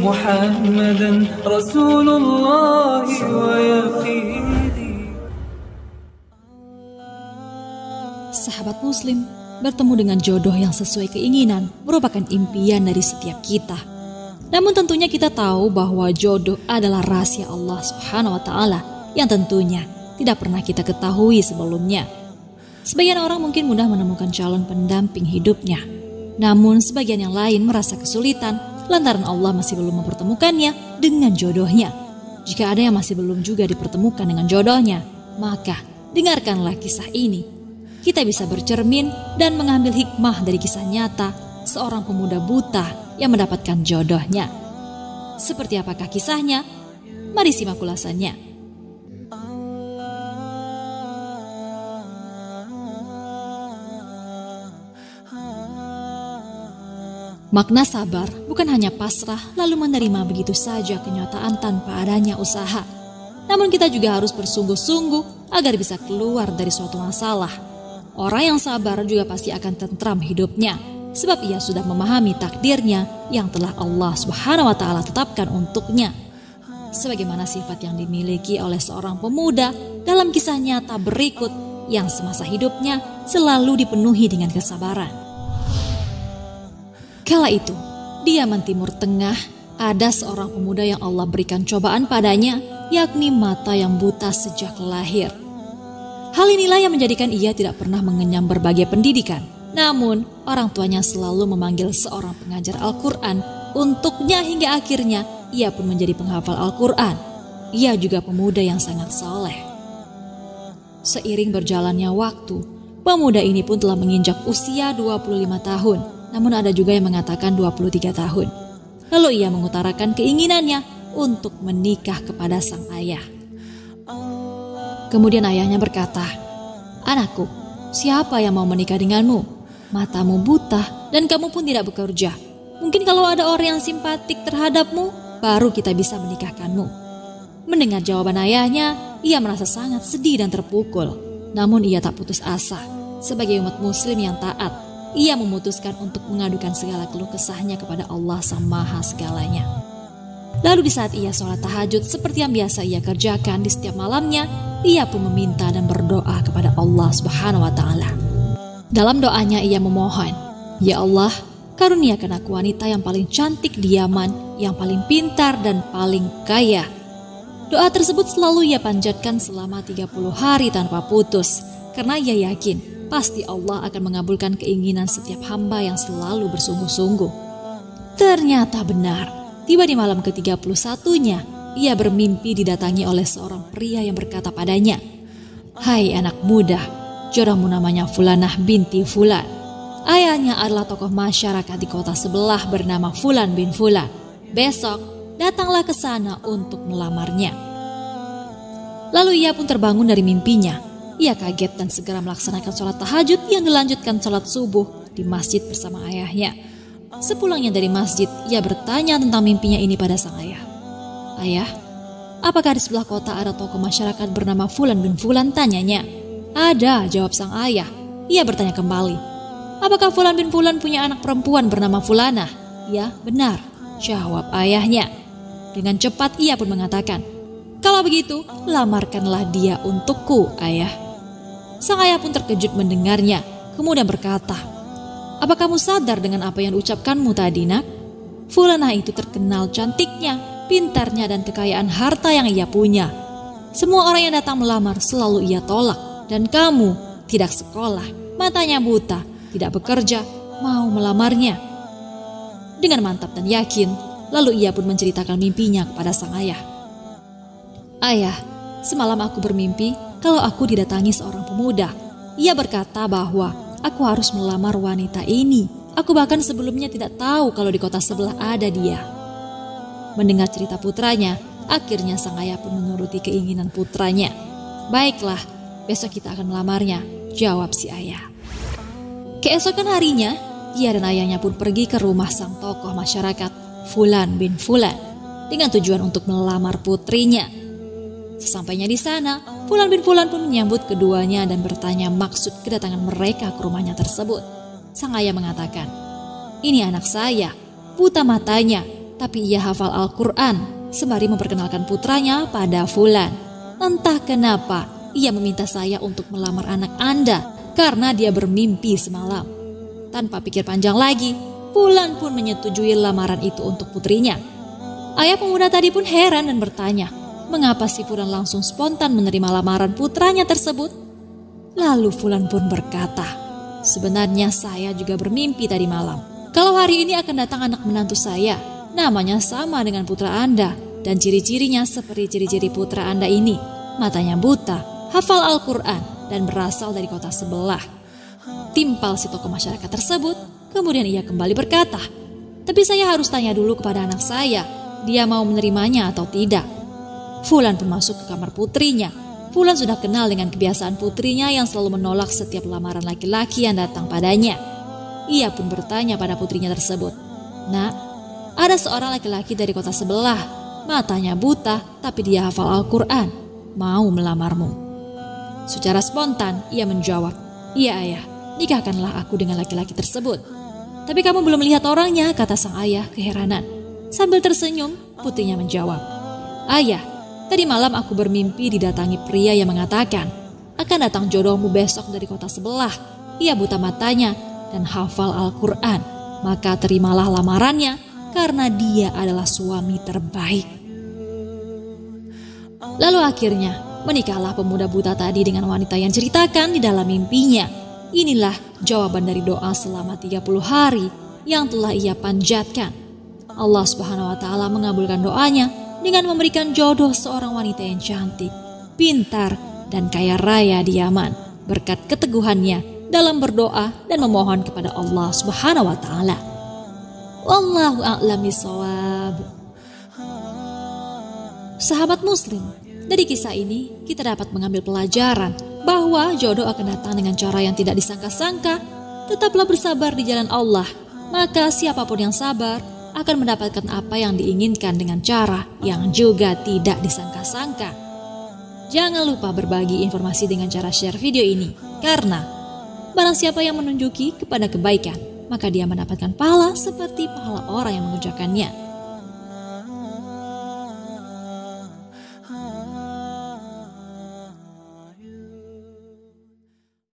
محمدا رسول الله ويقيني. Sahabat muslim, bertemu dengan jodoh yang sesuai keinginan merupakan impian dari setiap kita. Namun tentunya kita tahu bahwa jodoh adalah rahasia Allah Subhanahu wa Ta'ala yang tentunya tidak pernah kita ketahui sebelumnya. Sebagian orang mungkin mudah menemukan calon pendamping hidupnya, namun sebagian yang lain merasa kesulitan lantaran Allah masih belum mempertemukannya dengan jodohnya. Jika ada yang masih belum juga dipertemukan dengan jodohnya, maka dengarkanlah kisah ini. Kita bisa bercermin dan mengambil hikmah dari kisah nyata seorang pemuda buta yang mendapatkan jodohnya. Seperti apakah kisahnya? Mari simak ulasannya. Makna sabar bukan hanya pasrah lalu menerima begitu saja kenyataan tanpa adanya usaha. Namun kita juga harus bersungguh-sungguh agar bisa keluar dari suatu masalah. Orang yang sabar juga pasti akan tentram hidupnya, sebab ia sudah memahami takdirnya yang telah Allah Subhanahu wa Ta'ala tetapkan untuknya. Sebagaimana sifat yang dimiliki oleh seorang pemuda dalam kisah nyata berikut yang semasa hidupnya selalu dipenuhi dengan kesabaran. Kala itu, di Yaman Timur Tengah, ada seorang pemuda yang Allah berikan cobaan padanya, yakni mata yang buta sejak lahir. Hal inilah yang menjadikan ia tidak pernah mengenyam berbagai pendidikan. Namun, orang tuanya selalu memanggil seorang pengajar Al-Quran untuknya hingga akhirnya ia pun menjadi penghafal Al-Quran. Ia juga pemuda yang sangat saleh. Seiring berjalannya waktu, pemuda ini pun telah menginjak usia 25 tahun. Namun ada juga yang mengatakan 23 tahun. Lalu ia mengutarakan keinginannya untuk menikah kepada sang ayah. Kemudian ayahnya berkata, "Anakku, siapa yang mau menikah denganmu? Matamu buta dan kamu pun tidak bekerja. Mungkin kalau ada orang yang simpatik terhadapmu, baru kita bisa menikahkanmu." Mendengar jawaban ayahnya, ia merasa sangat sedih dan terpukul. Namun ia tak putus asa. Sebagai umat muslim yang taat, ia memutuskan untuk mengadukan segala keluh kesahnya kepada Allah Sang Maha Segalanya. Lalu di saat ia sholat tahajud seperti yang biasa ia kerjakan di setiap malamnya, ia pun meminta dan berdoa kepada Allah Subhanahu wa Ta'ala. Dalam doanya ia memohon, "Ya Allah, karuniakan aku wanita yang paling cantik di Yaman, yang paling pintar dan paling kaya." Doa tersebut selalu ia panjatkan selama 30 hari tanpa putus, karena ia yakin pasti Allah akan mengabulkan keinginan setiap hamba yang selalu bersungguh-sungguh. Ternyata benar, tiba di malam ke-31-nya, ia bermimpi didatangi oleh seorang pria yang berkata padanya, "Hai anak muda, jodohmu namanya Fulanah binti Fulan. Ayahnya adalah tokoh masyarakat di kota sebelah bernama Fulan bin Fulan. Besok, datanglah ke sana untuk melamarnya." Lalu ia pun terbangun dari mimpinya. Ia kaget dan segera melaksanakan sholat tahajud yang dilanjutkan sholat subuh di masjid bersama ayahnya. Sepulangnya dari masjid, ia bertanya tentang mimpinya ini pada sang ayah. "Ayah, apakah di sebelah kota ada tokoh masyarakat bernama Fulan bin Fulan?" tanyanya. "Ada," jawab sang ayah. Ia bertanya kembali, "Apakah Fulan bin Fulan punya anak perempuan bernama Fulanah?" "Ya, benar," jawab ayahnya. Dengan cepat ia pun mengatakan, "Kalau begitu, lamarkanlah dia untukku, ayah." Sang ayah pun terkejut mendengarnya, kemudian berkata, "Apa kamu sadar dengan apa yang diucapkanmu tadi, nak? Fulanah itu terkenal cantiknya, pintarnya dan kekayaan harta yang ia punya. Semua orang yang datang melamar selalu ia tolak. Dan kamu tidak sekolah, matanya buta, tidak bekerja, mau melamarnya." Dengan mantap dan yakin, lalu ia pun menceritakan mimpinya kepada sang ayah. "Ayah, semalam aku bermimpi kalau aku didatangi seorang pemuda. Ia berkata bahwa aku harus melamar wanita ini. Aku bahkan sebelumnya tidak tahu kalau di kota sebelah ada dia." Mendengar cerita putranya, akhirnya sang ayah pun menuruti keinginan putranya. "Baiklah, besok kita akan melamarnya," jawab si ayah. Keesokan harinya, ia dan ayahnya pun pergi ke rumah sang tokoh masyarakat, Fulan bin Fulan, dengan tujuan untuk melamar putrinya. Sesampainya di sana, Fulan bin Fulan pun menyambut keduanya dan bertanya maksud kedatangan mereka ke rumahnya tersebut. Sang ayah mengatakan, "Ini anak saya, buta matanya, tapi ia hafal Al-Quran sembari memperkenalkan putranya pada Fulan. Entah kenapa ia meminta saya untuk melamar anak Anda karena dia bermimpi semalam. Tanpa pikir panjang lagi, Fulan pun menyetujui lamaran itu untuk putrinya. Ayah pemuda tadi pun heran dan bertanya, mengapa si Fulan langsung spontan menerima lamaran putranya tersebut? Lalu Fulan pun berkata, sebenarnya saya juga bermimpi tadi malam. Kalau hari ini akan datang anak menantu saya, namanya sama dengan putra Anda, dan ciri-cirinya seperti ciri-ciri putra Anda ini. Matanya buta, hafal Al-Quran, dan berasal dari kota sebelah. Timpal si tokoh masyarakat tersebut, kemudian ia kembali berkata, tapi saya harus tanya dulu kepada anak saya, dia mau menerimanya atau tidak. Fulan pun masuk ke kamar putrinya. Fulan sudah kenal dengan kebiasaan putrinya yang selalu menolak setiap lamaran laki-laki yang datang padanya. Ia pun bertanya pada putrinya tersebut, "Nak, ada seorang laki-laki dari kota sebelah, matanya buta tapi dia hafal Al-Quran, mau melamarmu." Secara spontan ia menjawab, "Iya ayah, nikahkanlah aku dengan laki-laki tersebut." "Tapi kamu belum melihat orangnya," kata sang ayah keheranan. Sambil tersenyum, putrinya menjawab, "Ayah, tadi malam aku bermimpi didatangi pria yang mengatakan, akan datang jodohmu besok dari kota sebelah. Ia buta matanya dan hafal Al-Quran, maka terimalah lamarannya karena dia adalah suami terbaik." Lalu akhirnya menikahlah pemuda buta tadi dengan wanita yang ceritakan di dalam mimpinya. Inilah jawaban dari doa selama 30 hari yang telah ia panjatkan. Allah Subhanahu wa Ta'ala mengabulkan doanya dengan memberikan jodoh seorang wanita yang cantik, pintar, dan kaya raya di Yaman berkat keteguhannya dalam berdoa dan memohon kepada Allah Subhanahu wa Ta'ala. Wallahu a'lam bishawab. Sahabat muslim, dari kisah ini kita dapat mengambil pelajaran bahwa jodoh akan datang dengan cara yang tidak disangka-sangka. Tetaplah bersabar di jalan Allah, maka siapapun yang sabar akan mendapatkan apa yang diinginkan dengan cara yang juga tidak disangka-sangka. Jangan lupa berbagi informasi dengan cara share video ini, karena barang siapa yang menunjuki kepada kebaikan, maka dia mendapatkan pahala seperti pahala orang yang mengerjakannya.